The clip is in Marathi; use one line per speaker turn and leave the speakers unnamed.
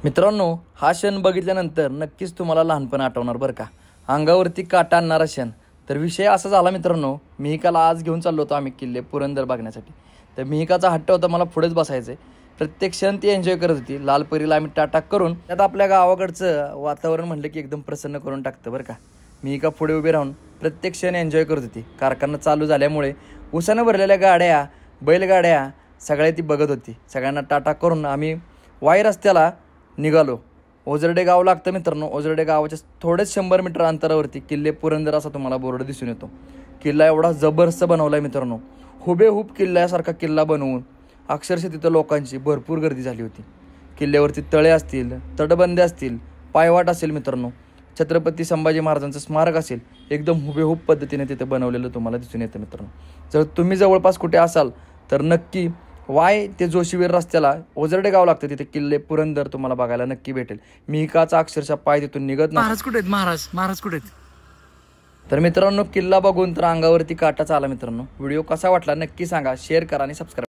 मित्रांनो, हा क्षण बघितल्यानंतर नक्कीच तुम्हाला लहानपण आठवणार बरं का. अंगावरती काटा आणणारा क्षण. तर विषय असा झाला मित्रांनो, मिहिकाला आज घेऊन चाललो होतो आम्ही किल्ले पुरंदर बघण्यासाठी. तर मिहिकाचा हट्ट होता मला पुढेच बसायचं आहे. प्रत्येक क्षण ती एन्जॉय करत होती. लालपरीला आम्ही टाटा करून त्यात आपल्या गावाकडचं वातावरण म्हटलं की एकदम प्रसन्न करून टाकतं बरं का. मिहिका पुढे उभी राहून प्रत्येक क्षण एन्जॉय करत होती. कारखाना चालू झाल्यामुळे उसानं भरलेल्या गाड्या, बैलगाड्या सगळ्या ती बघत होती. सगळ्यांना टाटा करून आम्ही वाई रस्त्याला निघालो. ओझरडे गाव लागतं मित्रांनो. ओझरडे गावाच्या थोडेच 100 मीटर अंतरावरती किल्ले पुरंदर असा तुम्हाला बोर्ड दिसून येतो. किल्ला एवढा जबरदस्त बनवला आहे मित्रांनो. हुबेहूब किल्ल्यासारखा किल्ला बनवून अक्षरशः तिथं लोकांची भरपूर गर्दी झाली होती. किल्ल्यावरती तळे असतील, तटबंदे असतील, पायवाट असेल मित्रांनो, छत्रपती संभाजी महाराजांचं स्मारक असेल, एकदम हुबेहूब पद्धतीने तिथे बनवलेलं तुम्हाला दिसून येतं मित्रांनो. जर तुम्ही जवळपास कुठे असाल तर नक्की वाय ते जोशीवीर रस्त्याला ओझरडे गाव लागतं, तिथे किल्ले पुरंदर तुम्हाला बघायला नक्की भेटेल. मिहिकाचा अक्षरशः पाय तिथून निघत नाही.
महाराज कुठे आहेत? महाराज कुठे आहेत?
तर मित्रांनो, किल्ला बघून तर अंगावरती काटाच आला मित्रांनो. व्हिडिओ कसा वाटला नक्की सांगा, शेअर करा आणि सबस्क्राईब